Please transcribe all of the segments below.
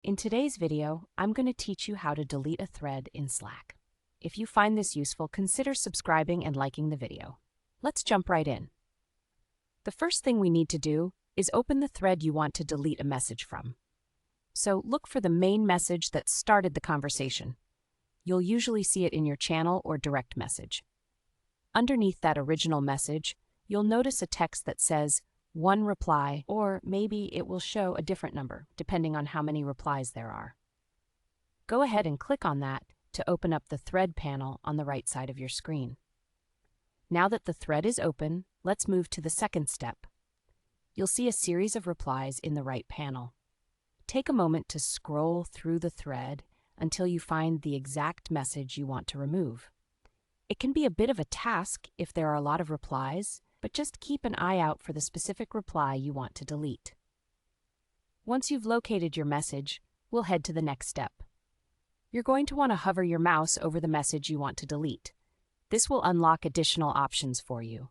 In today's video, I'm going to teach you how to delete a thread in Slack. If you find this useful, consider subscribing and liking the video. Let's jump right in. The first thing we need to do is open the thread you want to delete a message from. So look for the main message that started the conversation. You'll usually see it in your channel or direct message. Underneath that original message, you'll notice a text that says, one reply, or maybe it will show a different number, depending on how many replies there are. Go ahead and click on that to open up the thread panel on the right side of your screen. Now that the thread is open, let's move to the second step. You'll see a series of replies in the right panel. Take a moment to scroll through the thread until you find the exact message you want to remove. It can be a bit of a task if there are a lot of replies, but just keep an eye out for the specific reply you want to delete. Once you've located your message, we'll head to the next step. You're going to want to hover your mouse over the message you want to delete. This will unlock additional options for you.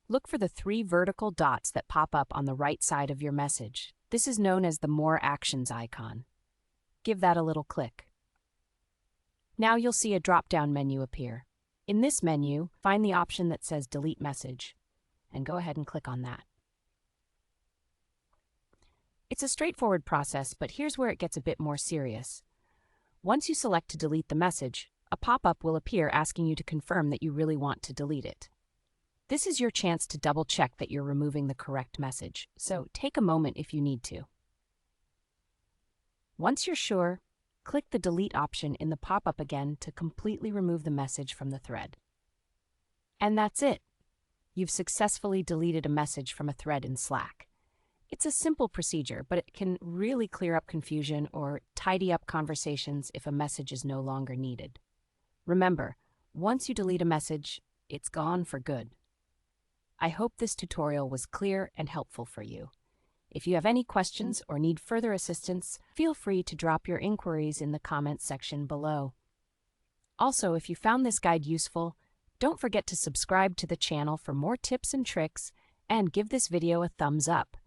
Look for the 3 vertical dots that pop up on the right side of your message. This is known as the More Actions icon. Give that a little click. Now you'll see a drop-down menu appear. In this menu, find the option that says Delete Message, and go ahead and click on that. It's a straightforward process, but here's where it gets a bit more serious. Once you select to delete the message, a pop-up will appear asking you to confirm that you really want to delete it. This is your chance to double-check that you're removing the correct message, so take a moment if you need to. Once you're sure, click the Delete option in the pop-up again to completely remove the message from the thread. And that's it. You've successfully deleted a message from a thread in Slack. It's a simple procedure, but it can really clear up confusion or tidy up conversations if a message is no longer needed. Remember, once you delete a message, it's gone for good. I hope this tutorial was clear and helpful for you. If you have any questions or need further assistance, feel free to drop your inquiries in the comments section below. Also, if you found this guide useful, don't forget to subscribe to the channel for more tips and tricks, and give this video a thumbs up.